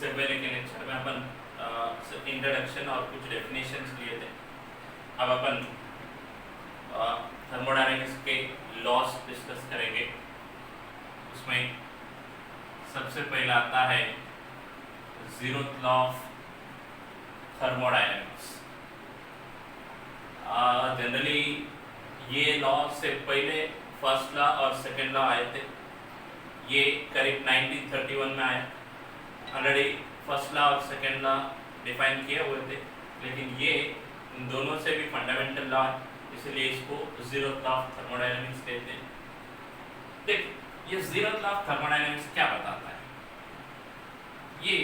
इससे पहले के लेक्चर में अपन इंट्रोडक्शन और कुछ डेफिनेशंस लिए थे। अब अपन थर्मोडायनेमिक्स के लॉस डिस्कस करेंगे। उसमें सबसे पहला आता है zeroth law of thermodynamics. Generally ये लॉ से पहले फर्स्ट लॉ और सेकेंड लॉ आए थे। ये करीब 1931 में आया। ऑलरेडी फर्स्ट लॉ और सेकेंड लॉ डिफाइन किए हुए थे, लेकिन ये इन दोनों से भी फंडामेंटल लॉ है, इसलिए इसको जीरोथ लॉ ऑफ थर्मोडायनेमिक्स कहते हैं। देख, ये जीरोथ लॉ ऑफ थर्मोडायनेमिक्स क्या बताता है? ये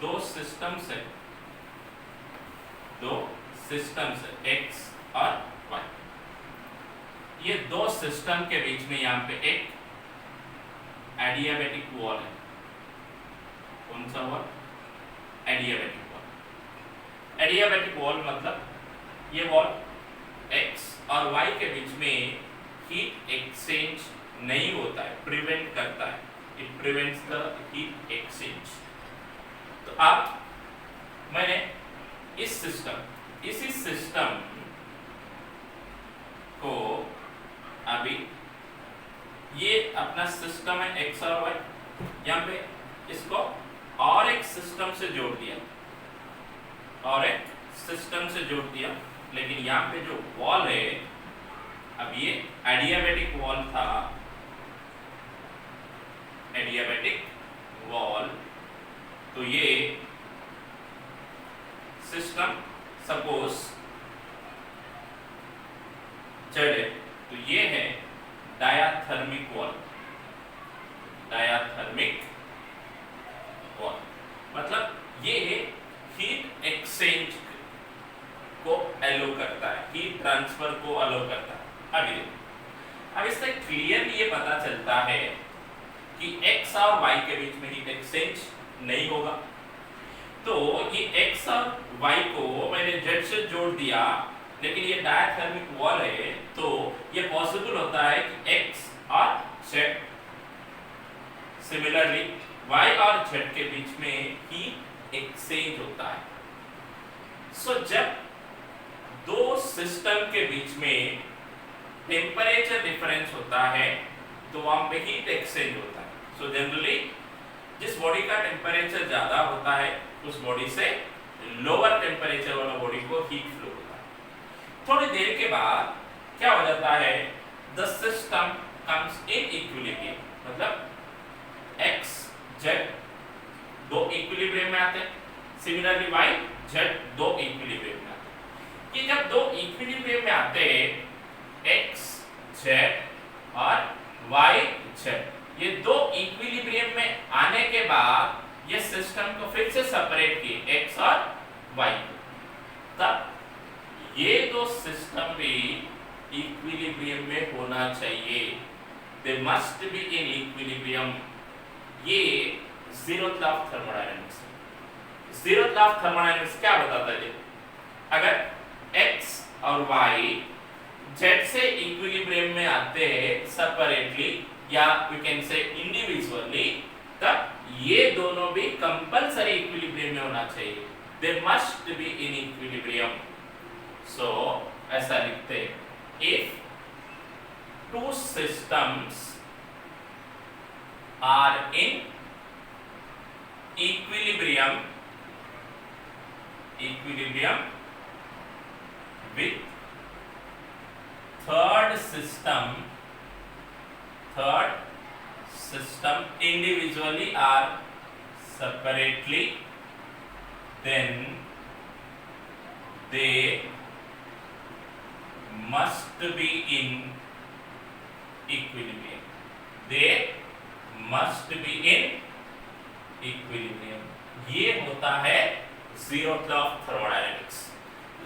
दो सिस्टम्स है x और y। ये दो सिस्टम के बीच में यहाँ पे एक एडियाबैटिक वॉल है। कौन सा wall? Adiabatic wall. Adiabatic wall मतलब ये वॉल x और y के बीच में हीट एक्सचेंज नहीं होता है, प्रिवेंट करता है। It prevents the heat exchange. तो अब मैंने इसी सिस्टम को अभी ये अपना सिस्टम है x और y, यहाँ पे इसको और एक सिस्टम से जोड़ दिया, लेकिन यहाँ पे जो वॉल है, अब ये एडियाबैटिक वॉल था, एडियाबैटिक वॉल। तो ये सिस्टम सपोज जड़ है, तो ये है डायाथर्मिक वॉल। डायाथर्मिक वॉल मतलब ये हीट एक्सचेंज को अलो करता है, हीट ट्रांसफर को अलो करता है। अभी देखो, अब इससे क्लियरली ये पता चलता है कि x और y के बीच में हीट एक्सचेंज नहीं होगा। तो ये x और y को मैंने z से जोड़ दिया, लेकिन ये डायाथर्मिक वॉल है, तो ये पॉसिबल होता है कि x और z, सिमिलरली y और z के बीच में हीट एक्सचेंज होता है। सो जब दो सिस्टम के बीच में टेम्परेचर डिफरेंस होता है, तो वहां पे हीट एक्सचेंज होता है। सो जनरली जिस बॉडी का टेम्परेचर ज्यादा होता है, उस बॉडी से लोअर टेम्परेचर वाला बॉडी को हीट फ्लो होता है। थोड़ी देर के बाद क्या हो जाता है? The system comes in equilibrium, मतलब x z दो इक्विलिब्रियम में आते हैं, सिमिलरली y z दो इक्विलिब्रियम में आते हैं। ये जब दो इक्विलिब्रियम में आते हैं, x z और y z, ये दो इक्विलिब्रियम में आने के बाद ये सिस्टम को फिर से सेपरेट किए x और y को, तब ये दो सिस्टम भी इक्विलिब्रियम में होना चाहिए। They must be in equilibrium. ये जीरोथ लॉ ऑफ थर्मोडायनेमिक्स है। जीरोथ लॉ ऑफ थर्मोडायनेमिक्स क्या बताता है? अगर x और y z से इक्विलिब्रियम में आते हैं सेपरेटली या वी कैन से इंडिविजुअली, तब ये दोनों भी कंपलसरी इक्विलिब्रियम में होना चाहिए। They must be in equilibrium. So ऐसा लिखते हैं, if two systems are in equilibrium with third system individually or separately, then they must be in equilibrium. They must be in equilibrium. ये होता है zeroth law of thermodynamics.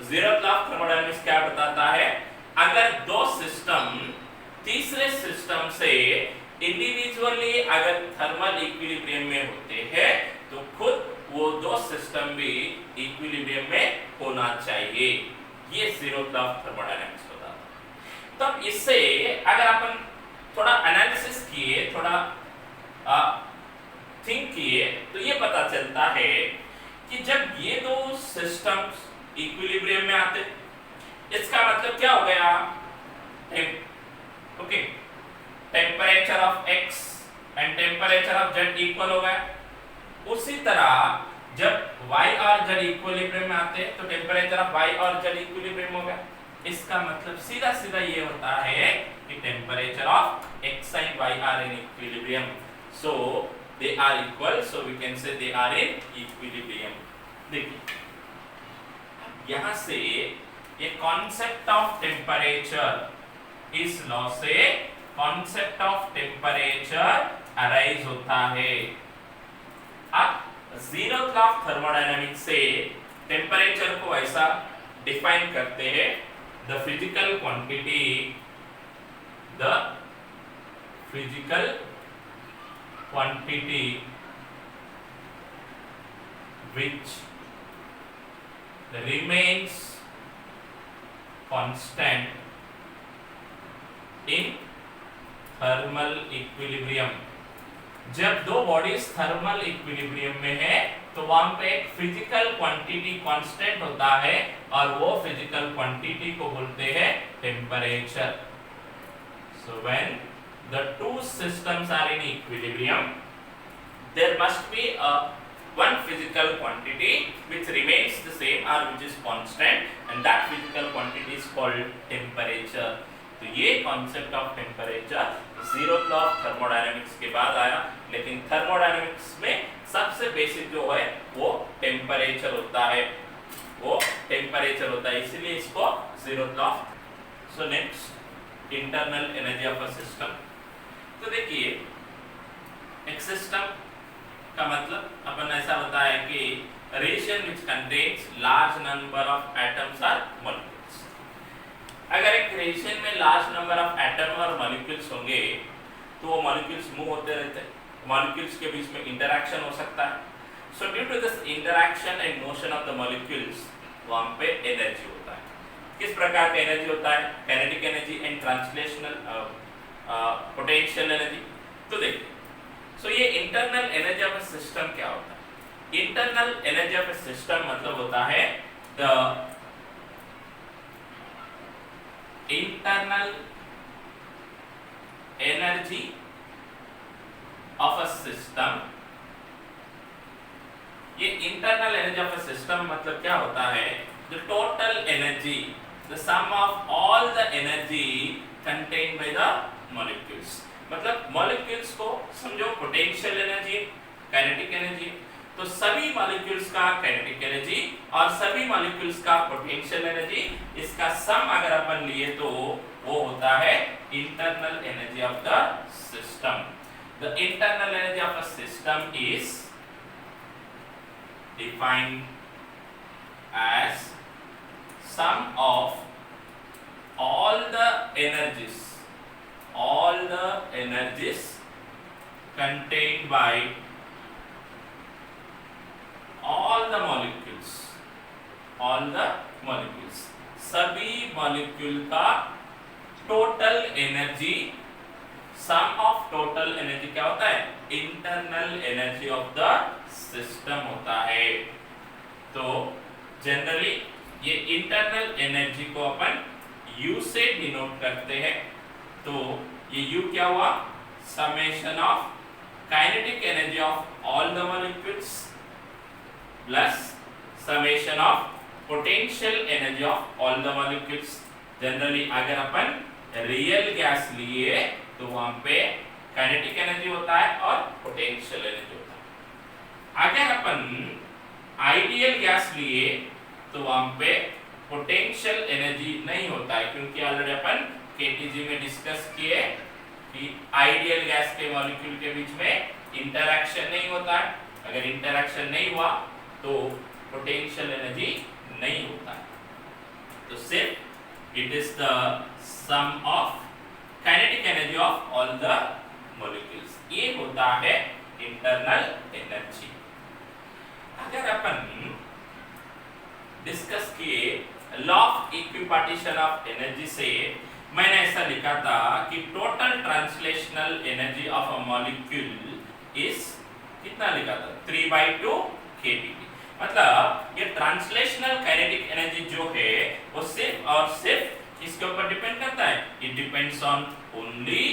Zeroth law of thermodynamics क्या बताता है? अगर दो system तीसरे system से इंडिविजुअली अगर थर्मल इक्विलिब्रियम में होते हैं, तो खुद वो दो सिस्टम भी इक्विलिब्रियम में होना चाहिए। ये जीरोथ लॉ ऑफ थर्मोडायनेमिक्स बताता है। तब इससे अगर अपन थोड़ा एनालिसिस किए, थोड़ा थिंक किए तो ये पता चलता है कि जब ये दो सिस्टम्स इक्विलिब्रियम में आते, इसका मतलब क्या हो गया, okay, temperature of x and temperature of z equal हो गया। उसी तरह जब y और z इक्विलिब्रियम में आते हैं तो टेम्परेचर ऑफ y और z इक्विलिब्रियम हो गया। इसका मतलब सीधा सीधा ये होता है कि temperature of x and y are in equilibrium, so they are equal, so we can say they are in equilibrium. देखिए यहां से ये कॉन्सेप्ट ऑफ टेम्परेचर, इस लॉ से कॉन्सेप्ट ऑफ टेम्परेचर अराइज होता है। अब जीरोथ लॉ ऑफ थर्मोडायनामिक्स से टेम्परेचर को ऐसा डिफाइन करते हैं, the physical quantity, the physical quantity which remains constant in thermal equilibrium। जब दो बॉडीज थर्मल इक्विलिब्रियम में है तो वहां पे एक फिजिकल क्वांटिटी कांस्टेंट होता है और वो फिजिकल क्वांटिटी को बोलते हैं temperature. So when the two systems are in equilibrium there must be a one physical quantity which remains the same or which is constant and that physical quantity is called temperature। तो ये concept of temperature zeroth law of thermodynamics के बाद आया, लेकिन thermodynamics में सबसे basic जो है वो temperature होता है, वो temperature होता है, इसीलिए इसको zeroth law। So next internal energy of a system। तो देखिए एक सिस्टम का मतलब अपन ऐसा होता है कि reason which contains large number of atoms or molecules। अगर एक रीजन में large number of atom और molecules होंगे तो वो molecules मूव होते रहते हैं, molecules के बीच में interaction हो सकता है। So due to this interaction and motion of the molecules वहाँ पे energy होता है। किस प्रकार का energy होता है, kinetic energy and translational potential energy। तो देखिए सो ये internal energy of a system क्या होता है, internal energy of a system मतलब होता है the internal energy of a system. ये internal energy of a system मतलब क्या होता है, the total energy, the sum of all the energy contained by the molecules. मतलब मॉलिक्यूल्स को समझो पोटेंशियल एनर्जी, काइनेटिक एनर्जी, तो सभी मॉलिक्यूल्स का काइनेटिक एनर्जी और सभी मॉलिक्यूल्स का पोटेंशियल एनर्जी, इसका सम अगर अपन लिए तो वो होता है internal energy of the system. The internal energy of a system is defined as sum of all the energies contained by all the molecules, सभी मॉलिक्यूल का total energy, sum of total energy क्या होता है, internal energy of the system होता है। तो generally ये internal energy को अपन U से डिनोट करते हैं। तो ये U क्या हुआ, summation of kinetic energy of all the molecules plus summation of potential energy of all the molecules. Generally अगर अपन रियल गैस लिए तो वहां पे काइनेटिक एनर्जी होता है और पोटेंशियल एनर्जी होता है। अगर अपन आइडियल गैस लिए तो वहां पे पोटेंशियल एनर्जी नहीं होता है, क्योंकि ऑलरेडी अपन केटीजी में डिस्कस किए कि आइडियल गैस के मॉलिक्यूल के बीच में इंटरैक्शन नहीं होता है। अगर इंटरैक्शन नहीं हुआ तो पोटेंशियल एनर्जी नहीं होता है। तो सिर्फ it is the sum of kinetic energy of all the molecules, ये होता है इंटरनल एनर्जी। अगर अपन डिस्कस किए law of equipartition of energy से, मैंने ऐसा लिखा था कि total translational energy of a molecule is कितना लिखा था 3/2 kTp। मतलब ये ट्रांसलेशनल काइनेटिक एनर्जी जो है वो सिर्फ और सिर्फ इसके ऊपर डिपेंड करता है, it depends on only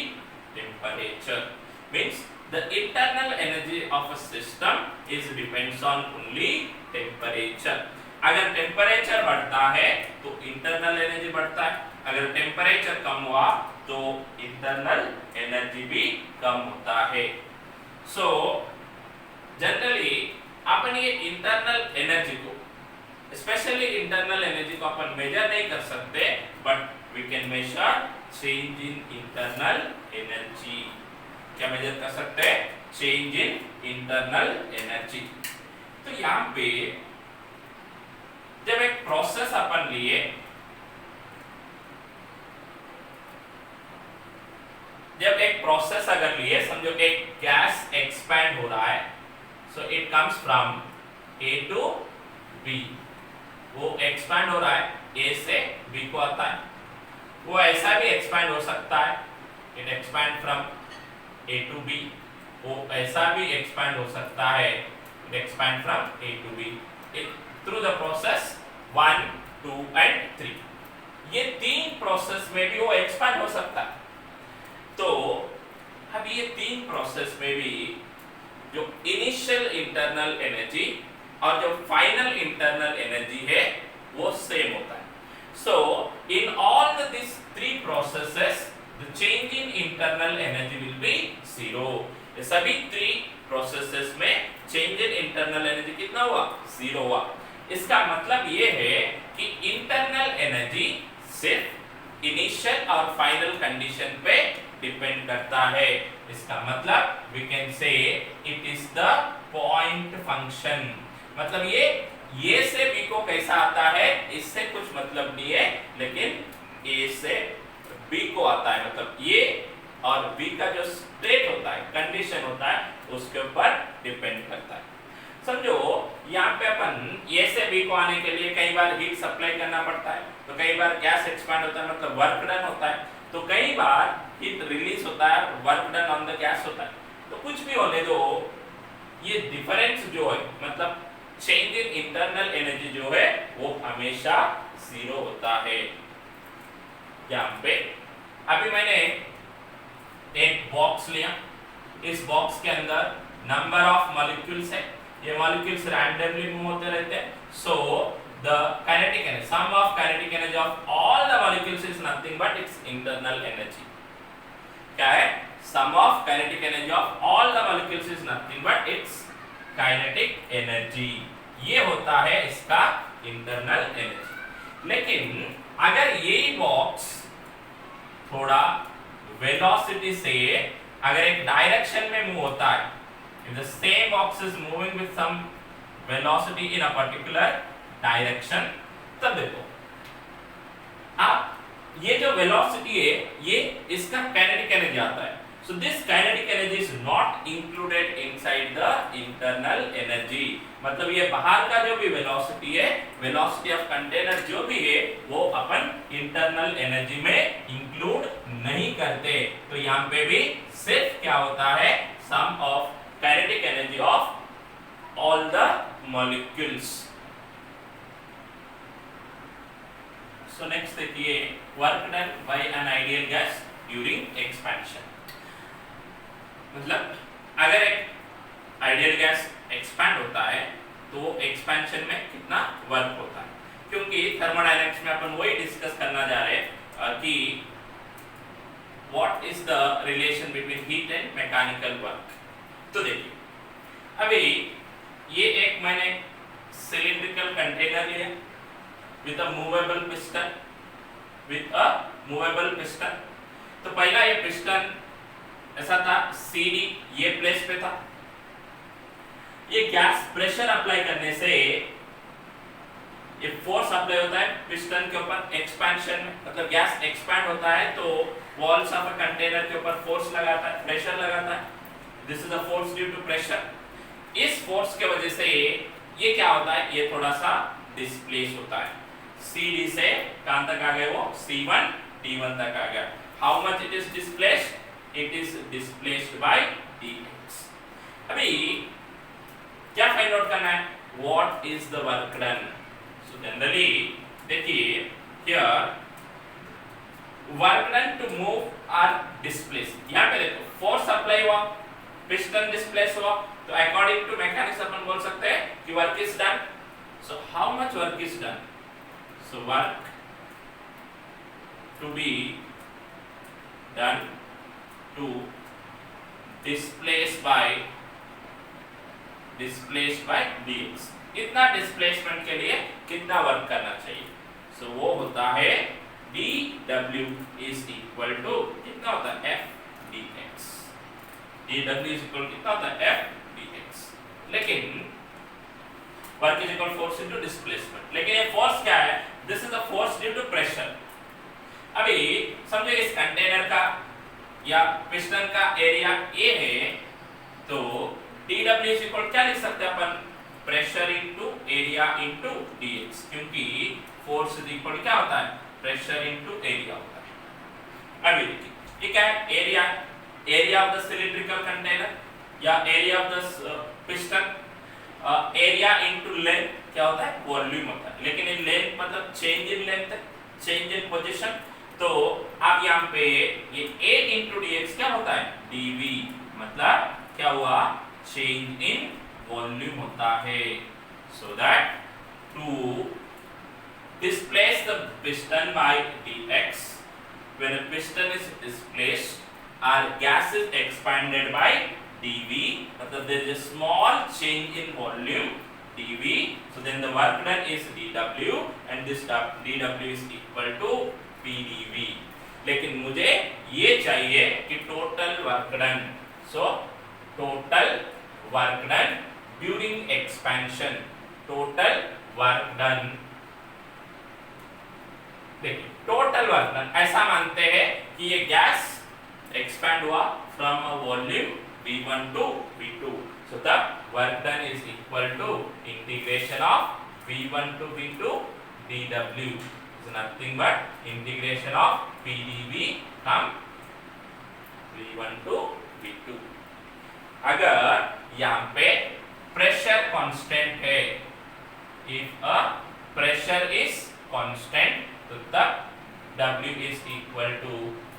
temperature. Means the internal energy of a system is depends on only temperature। अगर टेम्परेचर बढ़ता है तो इंटरनल एनर्जी बढ़ता है, अगर टेम्परेचर कम हुआ तो इंटरनल एनर्जी भी कम होता है। सो जनरली अपन ये इंटरनल एनर्जी को, स्पेशली इंटरनल एनर्जी को अपन मेजर नहीं कर सकते, but we can measure change in internal energy. क्या मेजर कर सकते हैं? Change in internal energy. तो यहाँ पे जब एक प्रोसेस अपन लिए, जब एक प्रोसेस अगर लिए, समझो एक गैस एक्सपैंड हो रहा है, so it comes from A to B. वो एक्सपैंड हो रहा है ए से बी को आता है। वो ऐसा भी एक्सपैंड हो सकता है, it expand from A to B। वो ऐसा भी एक्सपैंड हो सकता है, it expand from A to B through the process 1, 2 and 3। ये तीन प्रोसेस में भी वो एक्सपैंड हो सकता है। तो अब ये तीन प्रोसेस में भी जो इनिशियल इंटरनल एनर्जी और जो फाइनल इंटरनल एनर्जी है वो सेम होता है। So in all this three processes the change in internal energy will be 0। ये सभी थ्री प्रोसेसेस में change in internal energy कितना हुआ? 0 हुआ। इसका मतलब ये है कि internal energy सिर्फ इनिशियल और फाइनल कंडीशन पे डिपेंड करता है। इसका मतलब we can say it is the point function। मतलब ये से B को कैसा आता है इससे कुछ मतलब नहीं है, लेकिन A से B को आता है। मतलब ये और B का जो स्टेट होता है, कंडीशन होता है, उसके ऊपर डिपेंड करता है। समझो यहाँ पे अपन A से B को आने के लिए कई बार हीट सप्लाई करना पड़ता है, तो कई बार गैस एक्सपैंड होता है, मतलब वर्क डन होता है, तो कई बार हीट रिलीज होता है, work done on the gas होता है। तो कुछ भी होने दो, ये डिफरेंस जो है, मतलब चेंज इन इंटरनल एनर्जी जो है वो हमेशा 0 होता है। यहाँ पे अभी मैंने एक बॉक्स लिया, इस बॉक्स के अंदर नंबर ऑफ मॉलिक्यूल्स है, ये मॉलिक्यूल्स रैंडमली मूव होते रहते हैं। So the kinetic energy, sum of kinetic energy of all the molecules is nothing but its internal energy. क्या है? Sum of kinetic energy of all the molecules is nothing but its kinetic energy. ये होता है इसका internal energy. लेकिन अगर यही box थोड़ा वेलोसिटी से अगर एक डायरेक्शन में मूव होता है, if the same box is moving with some velocity in a particular direction, तब देखो अब ये जो वेलोसिटी है ये इसका काइनेटिक एनर्जी आता है। So this kinetic energy is not included inside the internal energy। मतलब ये बाहर का जो भी वेलोसिटी है, वेलोसिटी ऑफ कंटेनर जो भी है, वो अपन इंटरनल एनर्जी में इंक्लूड नहीं करते। तो यहाँ पे भी सिर्फ क्या होता है, sum of kinetic energy of all the molecules. So next देखिए, work done by an ideal gas during expansion. मतलब अगर एक आइडियल गैस एक्सपैंड होता है तो एक्सपेंशन में कितना वर्क होता है, क्योंकि थर्मोडायनेमिक्स में अपन वही डिस्कस करना जा रहे हैं कि what is the relation between heat and mechanical work. तो देखिए अभी ये एक मैंने सिलिंड्रिकल कंटेनर लिया विद अ मूवेबल पिस्टन, तो पहला ये पिस्टन ऐसा था, CD ये प्लेस पे था। ये गैस प्रेशर अप्लाई करने से ये फोर्स अप्लाई होता है पिस्टन के ऊपर एक्सपेंशन में, मतलब गैस एक्सपैंड होता है तो वॉल्स ऑफ अ कंटेनर के ऊपर फोर्स लगाता है, प्रेशर लगाता है। This is a force due to pressure. इस फोर्स के वजह से ये क्या होता है, ये थोड़ा सा डिस्प्लेस होता है। CD से कहां तक आ गए वो, C1 D1 तक आ गया। How much it is displaced, it is displaced by dx। what is the work done. So generally देखिए here work done to move or displace, यहाँ पे देखो फोर्स अप्लाई हुआ, पिस्टन डिस्प्लेस हुआ, तो अकॉर्डिंग टू मैकेनिक्स अपन बोल सकते हैं कि work is done. So how much work is done? So work to be done to displace by dx, इतना डिस्प्लेसमेंट के लिए कितना वर्क करना चाहिए? सो वो होता है dw इज इक्वल टू कितना होता है f dx. dw is equal कितना होता है f dx. लेकिन work is equal force into displacement. लेकिन ये फोर्स क्या है? This is a force due to pressure. अभी समझे इस कंटेनर का या पिस्टन का एरिया a है, तो dw इज इक्वल क्या लिख सकते हैं अपन? Pressure into area into dx, क्योंकि फोर्स इज इक्वल क्या होता है? प्रेशर इनटू एरिया होता है. अभी देखिए ये क्या है? Area of the cylindrical container या area of the piston. Area into length क्या होता है? वॉल्यूम होता है. लेकिन इन लेंथ मतलब चेंज इन लेंथ है, चेंज इन पोजीशन. तो अब यहाँ पे ये a इनटू dx क्या होता है? dv, मतलब क्या हुआ? चेंज इन वॉल्यूम होता है. So that to displace the piston by dx, when a piston is displaced our gas is expanded by dv, मतलब there is a small change in volume dv, so then the work done is dw and this dw is equal to pdv. लेकिन मुझे ये चाहिए कि total work done. So total work done during expansion, total work done. देखिए total work done ऐसा मानते हैं कि ये गैस एक्सपैंड हुआ from a volume v1 to v2. So the work done is equal to integration of v1 to v2 dw is nothing but integration of pdv from v1 to v2. अगर यहाँ पे pressure constant है, if a pressure is constant, तो तब W is equal to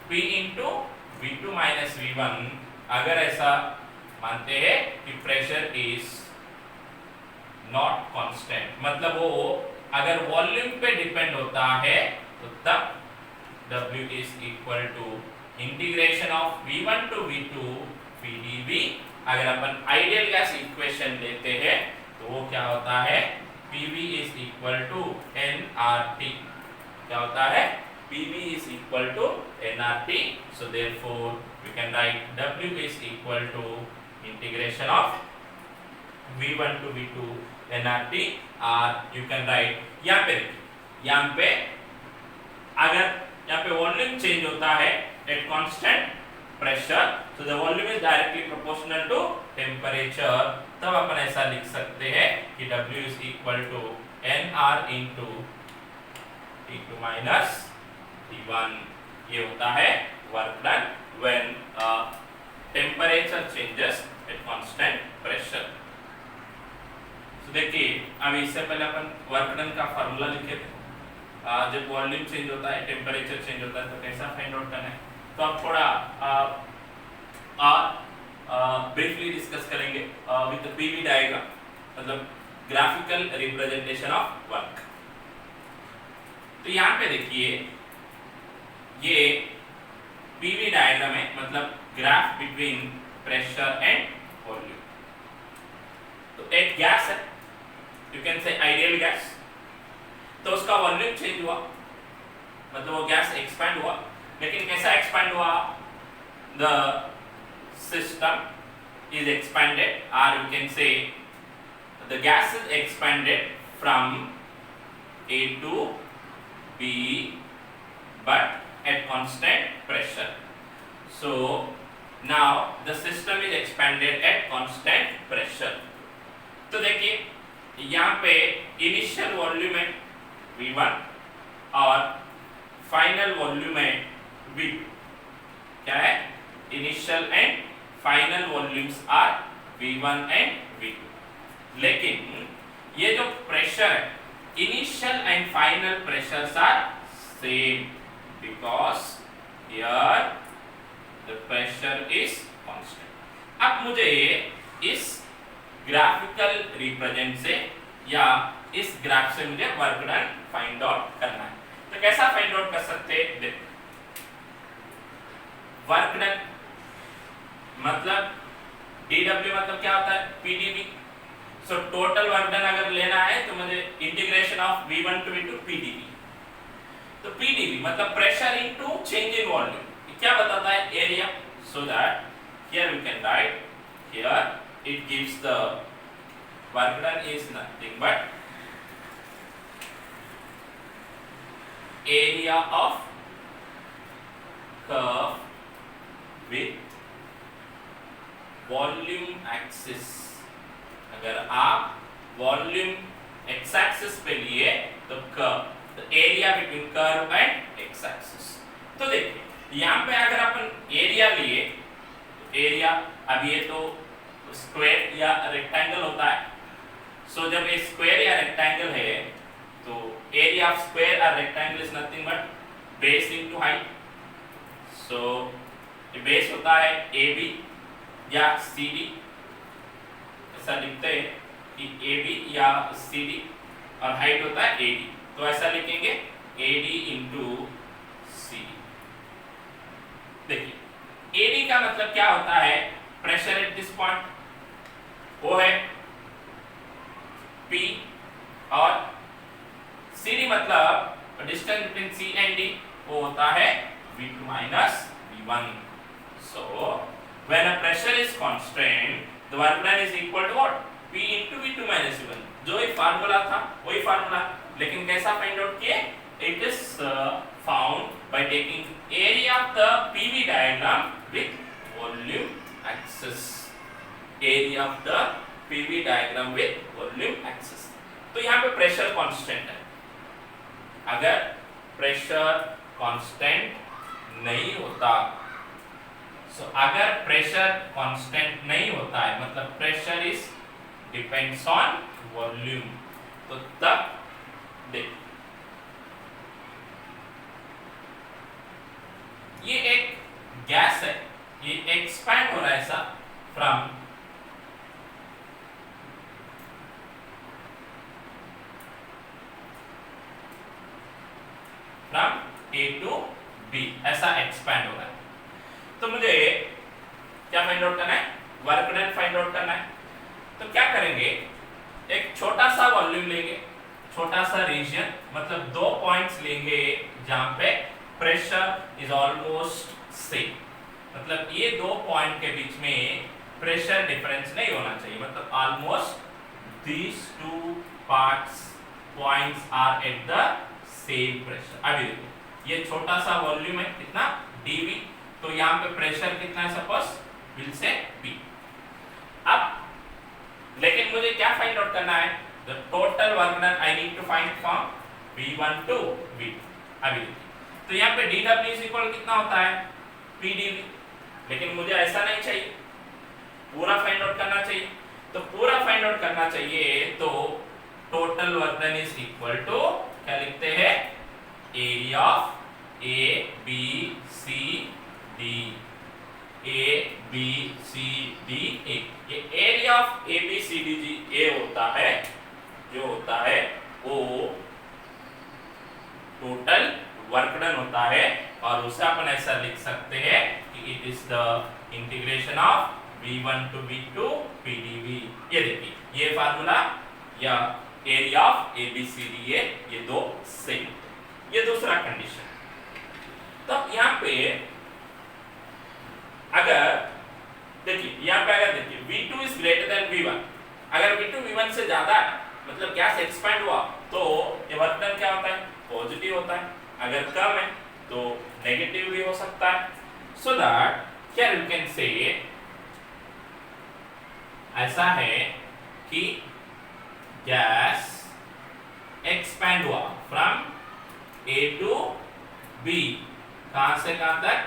P into V2 minus V1. अगर ऐसा मानते हैं कि प्रेशर इज नॉट कांस्टेंट, मतलब वो अगर वॉल्यूम पे डिपेंड होता है, तो तब W is equal to integration of V1 to V2 PdV. अगर अपन आइडियल गैस इक्वेशन लेते हैं तो वो क्या होता है? PV is equal to nRT. क्या होता है? PV is equal to nRT. So therefore we can write W is equal to integration of V1 to V2 nRT, or you can write यहाँ पे अगर यहाँ पे वॉल्यूम चेंज होता है at constant pressure, so the volume is directly proportional to temperature. तब अपन ऐसा लिख सकते हैं कि W is equal to nR into T2 minus T1. ये होता है work done when temperature changes at constant pressure. तो देखिए अभी इससे पहले अपन वर्क डन का फार्मूला लिखे थे. जब वॉल्यूम चेंज होता है, टेम्परेचर चेंज होता है, तो कैसा फाइंड आउट करना है, तो आप थोड़ा ब्रीफली डिस्कस करेंगे विद पीवी डायग्राम, मतलब ग्राफिकल रिप्रेजेंटेशन ऑफ वर्क. तो यहाँ पे देखिए ये पीवी डायग्राम है, मतलब graph between pressure and volume. तो एक गैस है, you can say ideal gas, तो उसका वॉल्यूम चेंज हुआ, मतलब वो गैस एक्सपैंड हुआ. लेकिन कैसा एक्सपैंड हुआ? The system is expanded, or you can say the gas is expanded from A to B, but at constant pressure. So now the system is expanded at constant pressure. तो देखिए यहाँ पे initial volume है V1 और final volume है V2. क्या है? Initial and final volumes are V1 and V2. लेकिन ये जो प्रेशर है, initial and final pressures are same because here the pressure is constant. अब मुझे इस ग्राफिकल रिप्रेजेंट से या इस ग्राफ से मुझे वर्क डन फाइंड आउट करना है। तो कैसा फाइंड आउट कर सकते हैं? देखो, वर्क डन मतलब dw मतलब क्या होता है? pdv। So total work done अगर लेना है तो मुझे integration of v1 to v2 pdv। तो pdv मतलब pressure into change in volume. क्या बताता है? Area. So that here we can write, here it gives the work done is nothing but area of curve with volume axis। अगर आप volume x axis पे लिए तो curve, तो area between curve and x axis. तो देखिए यहाँ पे अगर अपन एरिया लिए, एरिया अब ये तो स्क्वायर या रेक्टेंगल होता है। सो जब ये स्क्वायर या रेक्टेंगल है तो area of square or rectangle is nothing but base into height। so base होता है AB या CD, ऐसा लिखते हैं कि AB या CD, और height होता है AD। तो ऐसा लिखेंगे AD into CD। देखिए AD का मतलब क्या होता है? प्रेशर एट दिस पॉइंट, वो है P, और CD मतलब distance between C and D, वो होता है V2 minus V1। So when a pressure is constant, the work done is equal to what? P into V2 minus V1। जो ये formula था वही फार्मूला, लेकिन कैसा फाइंड आउट किए? It is found by taking area of the PV diagram with volume axis। Area of the PV diagram with volume axis। तो यहाँ पे प्रेशर कांस्टेंट है। अगर प्रेशर कांस्टेंट नहीं होता, अगर प्रेशर कांस्टेंट नहीं होता है मतलब pressure is depends on volume, तो तब देख ये एक गैस है, ये एक्सपैंड हो रहा है ऐसा फ्रॉम A to B, ऐसा एक्सपैंड हो रहा है। तो मुझे क्या फाइंड आउट करना है? वर्क डन फाइंड आउट करना है। तो क्या करेंगे? एक छोटा सा वॉल्यूम लेंगे, छोटा सा रीजन, मतलब दो पॉइंट्स लेंगे जहां पे प्रेशर इज ऑलमोस्ट सेम। मतलब ये दो पॉइंट के बीच में प्रेशर डिफरेंस नहीं होना चाहिए, मतलब almost these two parts points are at the same pressure. अभी देखो ये छोटा सा वॉल्यूम है, कितना? dV। तो यहाँ पे प्रेशर कितना है? Suppose will say P। अब लेकिन मुझे क्या फाइंड आउट करना है? The total work done I need to find from V1 to V2। अभी देखिए तो यहाँ पे dW इज इक्वल कितना होता है? PdV। लेकिन मुझे ऐसा नहीं चाहिए, पूरा फाइंड आउट करना चाहिए। तो पूरा फाइंड आउट करना चाहिए तो total work done is equal to क्या लिखते हैं? Area of A B C D, A B C D A। ये area of A B C D G A होता है, जो होता है वो टोटल वर्क डन होता है, और उसे अपन ऐसा लिख सकते हैं कि it is the integration of V1 to V2 PdV। ये देखिए ये फार्मूला या area of A B C D A, ये दो सेम। ये दूसरा कंडीशन। तो यहाँ पे अगर देखिए यहाँ पे अगर देखिए V2 is greater than V1, अगर V2 V1 से ज्यादा है मतलब गैस एक्सपैंड हुआ तो ये वर्क डन क्या होता है? पॉजिटिव होता है। अगर कम है तो नेगेटिव भी हो सकता है। So that here you can say ऐसा है कि गैस एक्सपैंड हुआ फ्रॉम A टू B, कहां से कहां तक?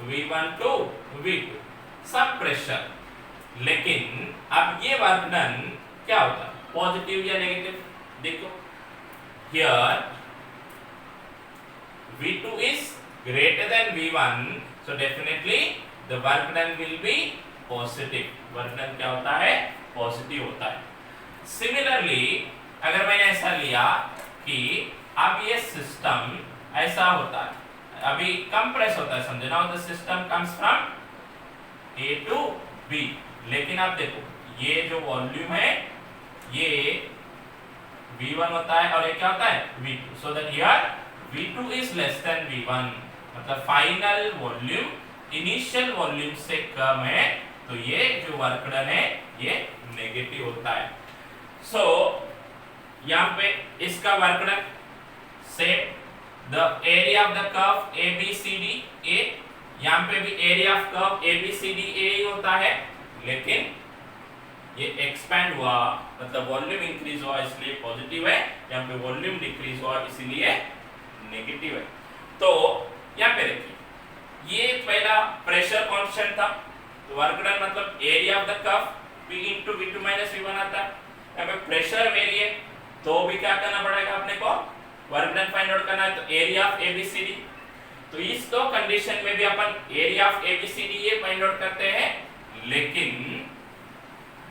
V1 टू V2 सब प्रेशर। लेकिन अब ये वर्क डन क्या होता है? पॉजिटिव या नेगेटिव? देखो here V2 is greater than V1, so definitely the work done will be positive. Work done क्या होता है? पॉजिटिव होता है. सिमिलरली अगर मैंने ऐसा लिया कि अब ये सिस्टम ऐसा होता है, अभी कंप्रेस होता है, समझो now the system comes from A to B, लेकिन आप देखो ये जो वॉल्यूम है ये V1 होता है और ये क्या होता है? V2. So that here V2 is less than V1, मतलब फाइनल वॉल्यूम इनिशियल वॉल्यूम से कम है, तो ये जो वर्क डन है ये नेगेटिव होता है. सो यहाँ पे इसका work done same, the area of the curve ABCD A, यहाँ पे भी area of curve ABCD A ही होता है, लेकिन ये एक्सपैंड हुआ मतलब वॉल्यूम इंक्रीज हुआ इसलिए पॉजिटिव है, यहाँ पे वॉल्यूम डिक्रीज हुआ इसलिए नेगेटिव है. तो यहाँ पे देखिए ये पहला प्रेशर कांस्टेंट था, तो वर्क डन मतलब area of the curve P into V2 minus V1 आता है. यहाँ पे प्रेशर वेरी है तो भी क्या करना पड़ेगा अपने को? वर्क डन फाइंड आउट करना है, तो एरिया ऑफ ABCD. तो इस दो कंडीशन में भी अपन एरिया ऑफ ABCD ये फाइंड आउट करते हैं, लेकिन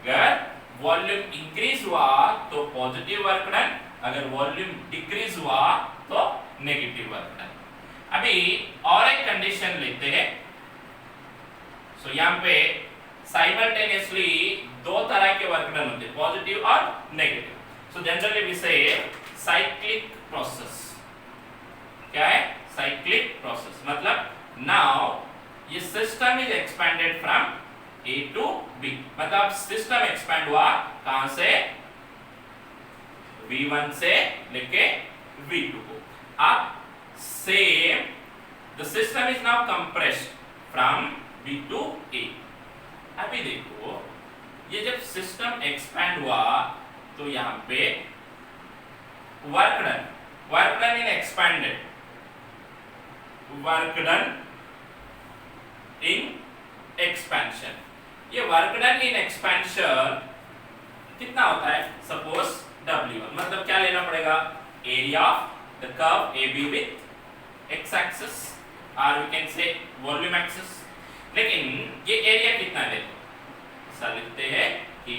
अगर वॉल्यूम इंक्रीज हुआ तो पॉजिटिव वर्क डन, अगर वॉल्यूम डिक्रीज हुआ तो नेगेटिव वर्क डन. अभी और एक कंडीशन लेते हैं. सो यहाँ पे साइमल्टेनियसली दो तरह के वर्क डन होते हैं, पॉजिटिव और नेगेटिव. सो जनरली वी से साइक्लिक प्रोसेस. क्या है? Cyclic process. मतलब नाउ ये system is expanded from A to B, मतलब सिस्टम एक्सपेंड हुआ कहां से? V1 से लेके V2 को. अब same the system is now compressed from B to A. अभी देखो ये जब सिस्टम एक्सपेंड हुआ तो यहां पे work done in expanded, work done in expansion. ये वर्क डन इन एक्सपेंशन कितना होता है? सपोज W1, मतलब क्या लेना पड़ेगा? Area of the curve AB with x axis और we can say volume axis. लेकिन ये एरिया कितना है? देखो ऐसा लिखते हैं कि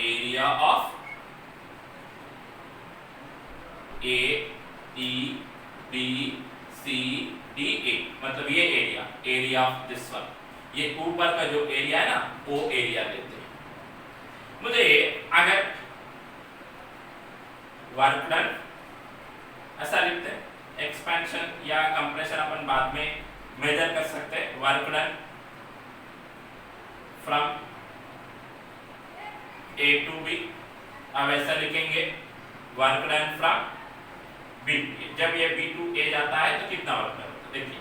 area of A E B C D A, मतलब ये एरिया ऑफ दिस वन, ये ऊपर का जो एरिया है ना वो एरिया लेते हैं. मुझे अगर वर्क डन ऐसा लिखते हैं, एक्सपेंशन या कंप्रेशन अपन बाद में मेजर कर सकते हैं. Work done from A to B, अब ऐसा लिखेंगे वर्क डन फ्रॉम B. जब ये B to A जाता है तो कितना वर्क डन होता है? देखिए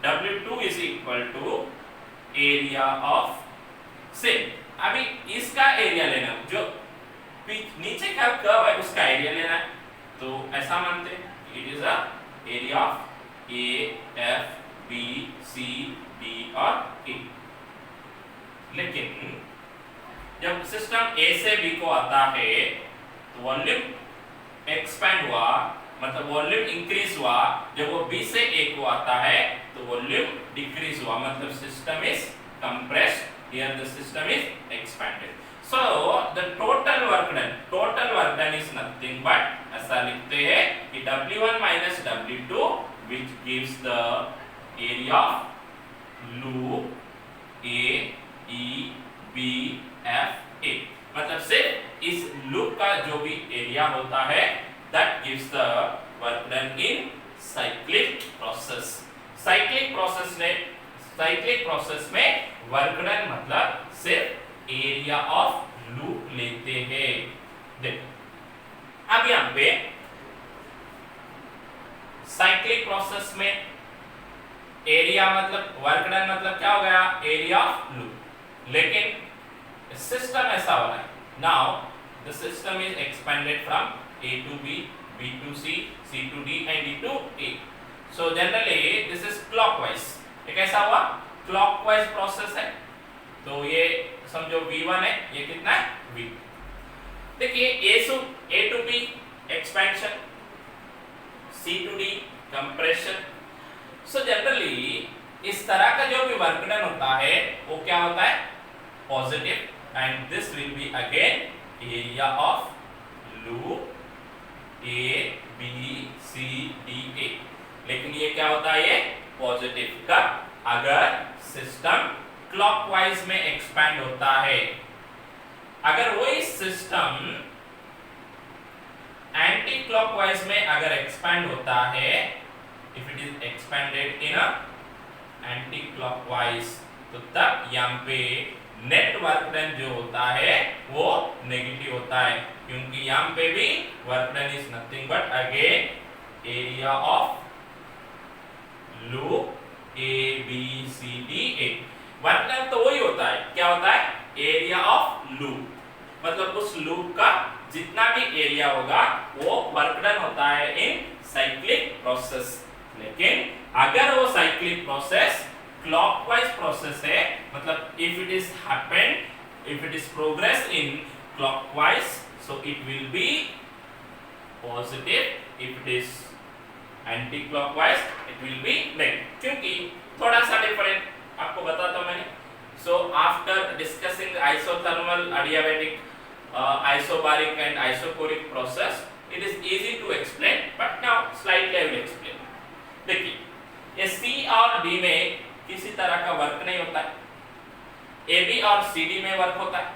W2 is equal to area of से. अभी इसका एरिया लेना, जो नीचे का कर्व है उसका एरिया लेना है, तो ऐसा मानते हैं it is a area of A F B C D और A. लेकिन जब सिस्टम A से B को आता है तो वॉल्यूम एक्सपैंड हुआ मतलब वॉल्यूम इंक्रीज हुआ, जब वो B से A को आता है तो वॉल्यूम डिक्रीज हुआ, मतलब system is compressed, here the system is expanded. So the total work done is nothing but ऐसा लिखते हैं कि W1 minus W2 which gives the area of loop A E B F A, मतलब सिर्फ इस loop का जो भी एरिया होता है that gives the work done in cyclic process. Cyclic process में वर्क डन मतलब सिर्फ एरिया ऑफ लूप लेते हैं. देखो अब यहां पे साइक्लिक प्रोसेस में एरिया मतलब वर्क डन मतलब क्या हो गया? Area of loop. लेकिन सिस्टम ऐसा हो रहा है, now the system is expanded from A to B, B to C, C to D and D to A. So generally this is clockwise. ये कैसा हुआ? clockwise process है. तो ये समझो V1 है, ये कितना है? V2. देखिए A to B expansion, C to D compression. So generally इस तरह का जो भी वर्क डन होता है वो क्या होता है, positive, and this will be again area of loop A B C D A। लेकिन ये क्या होता है, ये पॉजिटिव का अगर सिस्टम क्लॉकवाइज में एक्सपैंड होता है। अगर वही सिस्टम एंटी क्लॉकवाइज में अगर एक्सपैंड होता है, if it is expanded in anti clockwise, तो तब यहाँ पे नेट वर्क डन जो होता है वो नेगेटिव होता है, क्योंकि यहाँ पे भी work done is nothing but again area of loop A B C D A। Work done तो वही होता है, क्या होता है, एरिया ऑफ लूप, मतलब उस लूप का जितना भी एरिया होगा वो वर्क डन होता है इन साइक्लिक प्रोसेस। लेकिन अगर वो साइक्लिक प्रोसेस क्लॉकवाइज प्रोसेस है, मतलब if it is happened, if it is progress in clockwise, so it will be positive, if it is anti clockwise it will be negative. क्योंकि थोड़ा सा डिफरेंट आपको बताता हूं मैंने। So after discussing isothermal, adiabatic, isobaric and isochoric process, it is easy to explain, but now slightly I will explain। देखिए ये C और D में किसी तरह का वर्क नहीं होता है, AB और CD में वर्क होता है।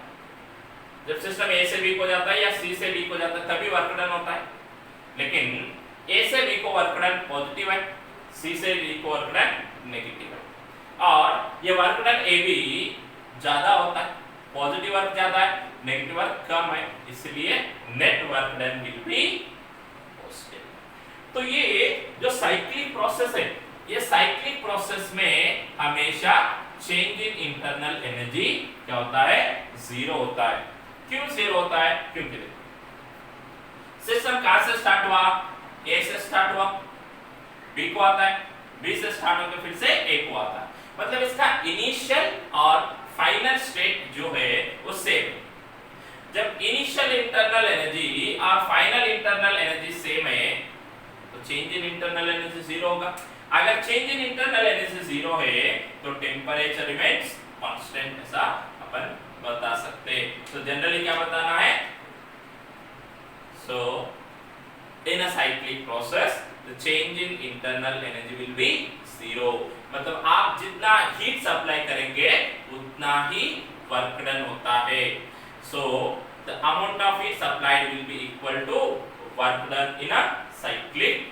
जब सिस्टम A से B को जाता है या C से D को जाता है तभी वर्क डन होता है। लेकिन A से B को वर्क डन पॉजिटिव है, C से D को वर्क डन नेगेटिव है, और ये वर्क डन AB ज्यादा होता है, पॉजिटिव वर्क ज्यादा है, नेगेटिव वर्क कम है, इसलिए net work done will be positive. तो ये जो साइक्लिक प्रोसेस है, ये साइक्लिक प्रोसेस में हमेशा चेंज इन इंटरनल एनर्जी क्या होता है, जीरो होता है। क्यों जीरो होता है, क्योंकि सिस्टम कहां से स्टार्ट हुआ, A से स्टार्ट हुआ, B को आता है, B से स्टार्ट होकर फिर से A को आता है, मतलब इसका इनिशियल और फाइनल स्टेट जो है वो सेम है। जब इनिशियल इंटरनल एनर्जी और फाइनल इंटरनल एनर्जी सेम है तो change in internal energy zero होगा। अगर change in internal energy zero है तो टेम्परेचर रिमेन्स कांस्टेंट, ऐसा अपन बता सकते हैं। तो जनरली क्या बताना है, so in a cyclic process the change in internal energy will be zero, मतलब आप जितना हीट सप्लाई करेंगे उतना ही वर्क डन होता है। So the amount of heat supplied will be equal to work done in a cyclic